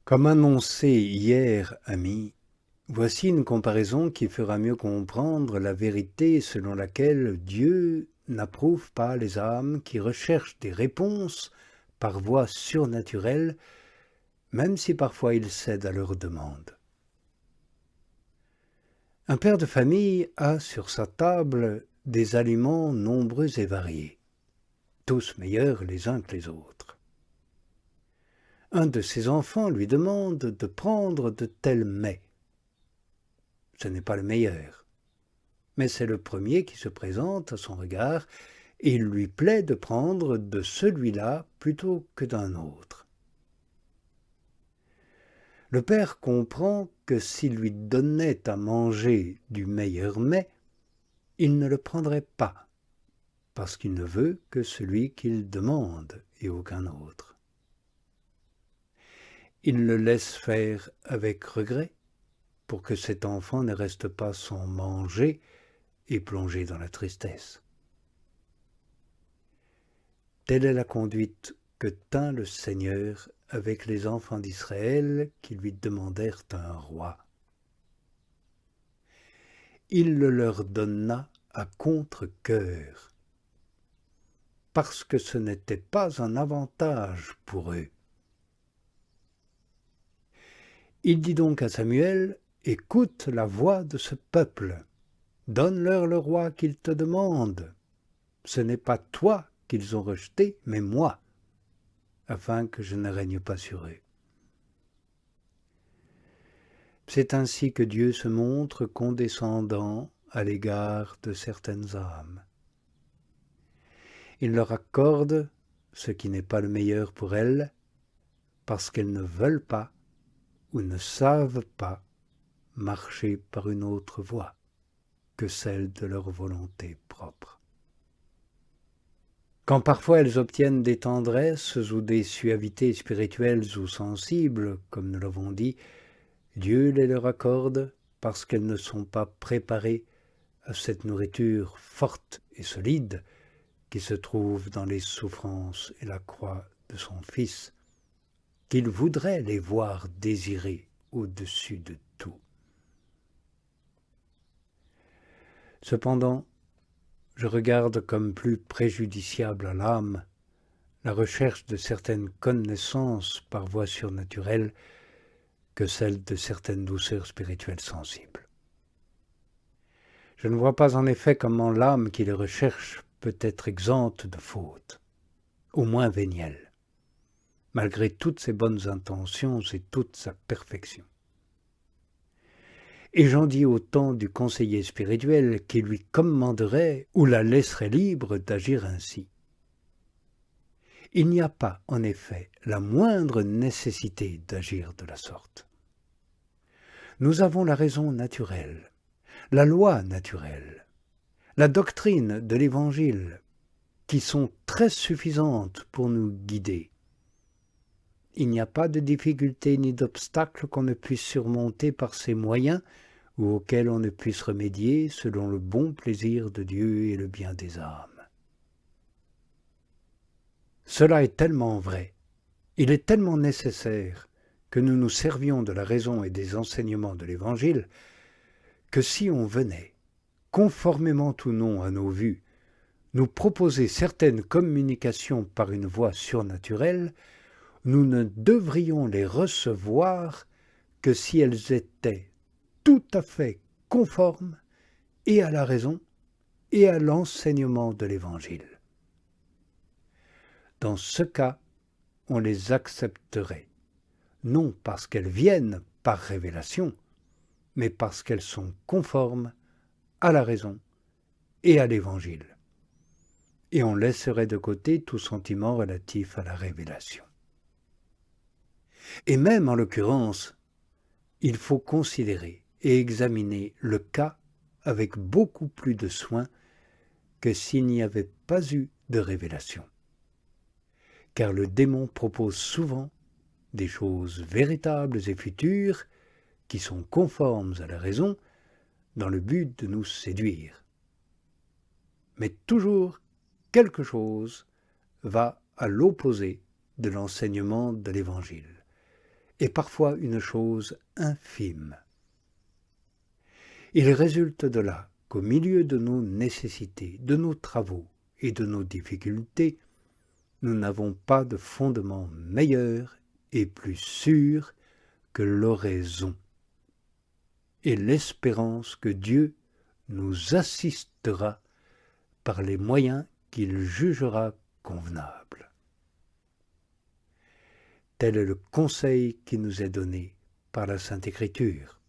Comme annoncé hier, amis, voici une comparaison qui fera mieux comprendre la vérité selon laquelle Dieu n'approuve pas les âmes qui recherchent des réponses par voie surnaturelle, même si parfois il cède à leurs demandes. Un père de famille a sur sa table des aliments nombreux et variés, tous meilleurs les uns que les autres. Un de ses enfants lui demande de prendre de tels mets. Ce n'est pas le meilleur, mais c'est le premier qui se présente à son regard et il lui plaît de prendre de celui-là plutôt que d'un autre. Le père comprend que s'il lui donnait à manger du meilleur mets, il ne le prendrait pas, parce qu'il ne veut que celui qu'il demande et aucun autre. Il le laisse faire avec regret, pour que cet enfant ne reste pas sans manger et plongé dans la tristesse. Telle est la conduite que tint le Seigneur avec les enfants d'Israël qui lui demandèrent un roi. Il le leur donna à contre-cœur, parce que ce n'était pas un avantage pour eux. Il dit donc à Samuel, « Écoute la voix de ce peuple, donne-leur le roi qu'ils te demandent. Ce n'est pas toi qu'ils ont rejeté, mais moi, afin que je ne règne pas sur eux. » C'est ainsi que Dieu se montre condescendant à l'égard de certaines âmes. Il leur accorde ce qui n'est pas le meilleur pour elles, parce qu'elles ne veulent pas ou ne savent pas marcher par une autre voie que celle de leur volonté propre. Quand parfois elles obtiennent des tendresses ou des suavités spirituelles ou sensibles, comme nous l'avons dit, Dieu les leur accorde parce qu'elles ne sont pas préparées à cette nourriture forte et solide qui se trouve dans les souffrances et la croix de son Fils, qu'il voudrait les voir désirer au-dessus de tout. Cependant, je regarde comme plus préjudiciable à l'âme la recherche de certaines connaissances par voie surnaturelle que celle de certaines douceurs spirituelles sensibles. Je ne vois pas en effet comment l'âme qui les recherche peut être exempte de faute, au moins vénielle, malgré toutes ses bonnes intentions et toute sa perfection. Et j'en dis autant du conseiller spirituel qui lui commanderait ou la laisserait libre d'agir ainsi. Il n'y a pas, en effet, la moindre nécessité d'agir de la sorte. Nous avons la raison naturelle, la loi naturelle, la doctrine de l'Évangile, qui sont très suffisantes pour nous guider. Il n'y a pas de difficulté ni d'obstacle qu'on ne puisse surmonter par ces moyens ou auxquels on ne puisse remédier selon le bon plaisir de Dieu et le bien des âmes. Cela est tellement vrai, il est tellement nécessaire que nous nous servions de la raison et des enseignements de l'Évangile, que si on venait, conformément ou non à nos vues, nous proposer certaines communications par une voie surnaturelle, nous ne devrions les recevoir que si elles étaient tout à fait conformes et à la raison et à l'enseignement de l'Évangile. Dans ce cas, on les accepterait, non parce qu'elles viennent par révélation, mais parce qu'elles sont conformes à la raison et à l'Évangile. Et on laisserait de côté tout sentiment relatif à la révélation. Et même en l'occurrence, il faut considérer et examiner le cas avec beaucoup plus de soin que s'il n'y avait pas eu de révélation. Car le démon propose souvent des choses véritables et futures qui sont conformes à la raison dans le but de nous séduire. Mais toujours quelque chose va à l'opposé de l'enseignement de l'Évangile. est parfois une chose infime. Il résulte de là qu'au milieu de nos nécessités, de nos travaux et de nos difficultés, nous n'avons pas de fondement meilleur et plus sûr que l'oraison et l'espérance que Dieu nous assistera par les moyens qu'il jugera convenables. Tel est le conseil qui nous est donné par la Sainte Écriture.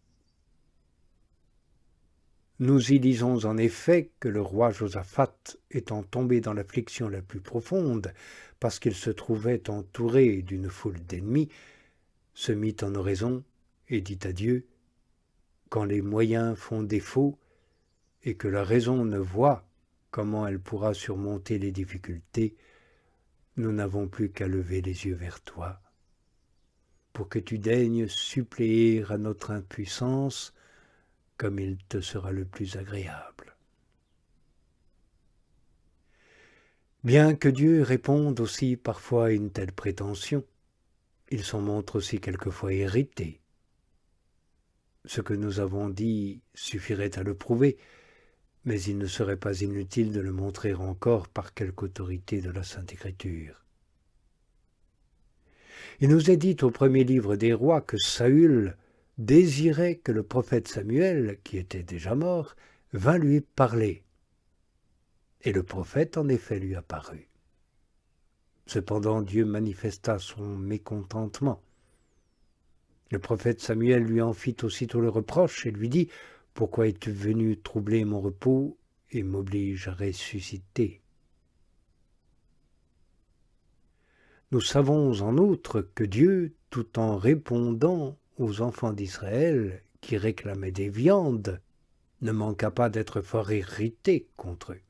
Nous y lisons en effet que le roi Josaphat, étant tombé dans l'affliction la plus profonde, parce qu'il se trouvait entouré d'une foule d'ennemis, se mit en oraison et dit à Dieu, « Quand les moyens font défaut et que la raison ne voit comment elle pourra surmonter les difficultés, nous n'avons plus qu'à lever les yeux vers toi, pour que tu daignes suppléer à notre impuissance comme il te sera le plus agréable. » Bien que Dieu réponde aussi parfois à une telle prétention, il s'en montre aussi quelquefois irrité. Ce que nous avons dit suffirait à le prouver, mais il ne serait pas inutile de le montrer encore par quelque autorité de la Sainte Écriture. Il nous est dit au premier livre des rois que Saül désirait que le prophète Samuel, qui était déjà mort, vînt lui parler. Et le prophète en effet lui apparut. Cependant Dieu manifesta son mécontentement. Le prophète Samuel lui en fit aussitôt le reproche et lui dit « Pourquoi es-tu venu troubler mon repos et m'oblige à ressusciter ?» Nous savons en outre que Dieu, tout en répondant aux enfants d'Israël qui réclamaient des viandes, ne manqua pas d'être fort irrité contre eux,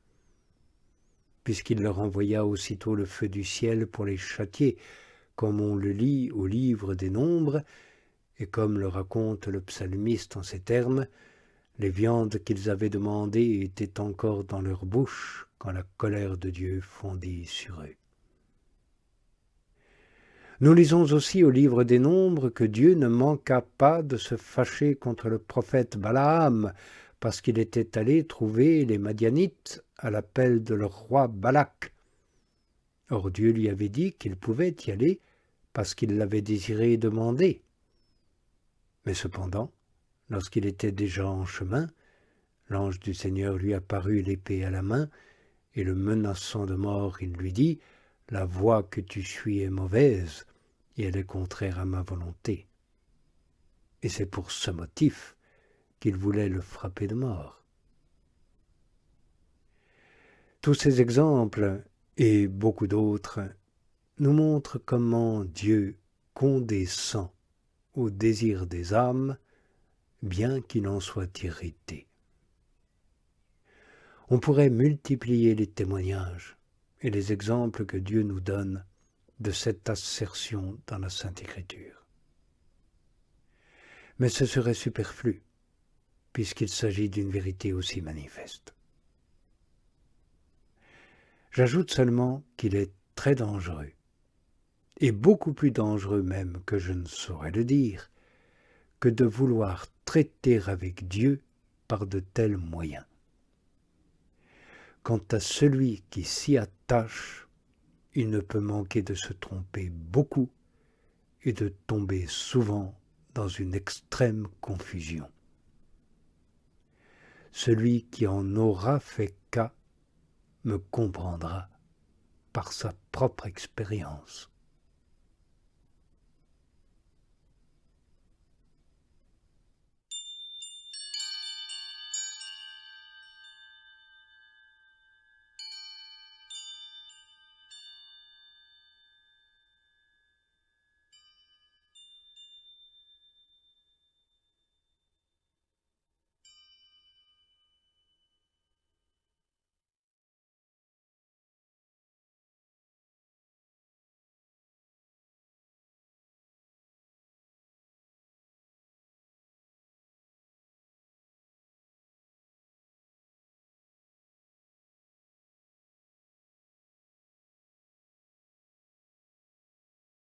puisqu'il leur envoya aussitôt le feu du ciel pour les châtier, comme on le lit au livre des Nombres, et comme le raconte le psalmiste en ces termes, les viandes qu'ils avaient demandées étaient encore dans leur bouche quand la colère de Dieu fondit sur eux. Nous lisons aussi au livre des Nombres que Dieu ne manqua pas de se fâcher contre le prophète Balaam, parce qu'il était allé trouver les Madianites à l'appel de leur roi Balak. Or Dieu lui avait dit qu'il pouvait y aller parce qu'il l'avait désiré demander. Mais cependant, lorsqu'il était déjà en chemin, l'ange du Seigneur lui apparut l'épée à la main, et le menaçant de mort, il lui dit « La voie que tu suis est mauvaise, et elle est contraire à ma volonté. » Et c'est pour ce motif qu'il voulait le frapper de mort. Tous ces exemples, et beaucoup d'autres, nous montrent comment Dieu condescend au désir des âmes, bien qu'il en soit irrité. On pourrait multiplier les témoignages et les exemples que Dieu nous donne de cette assertion dans la Sainte Écriture. Mais ce serait superflu, puisqu'il s'agit d'une vérité aussi manifeste. J'ajoute seulement qu'il est très dangereux, et beaucoup plus dangereux même que je ne saurais le dire, que de vouloir traiter avec Dieu par de tels moyens. Quant à celui qui s'y attache, il ne peut manquer de se tromper beaucoup et de tomber souvent dans une extrême confusion. Celui qui en aura fait cas me comprendra par sa propre expérience.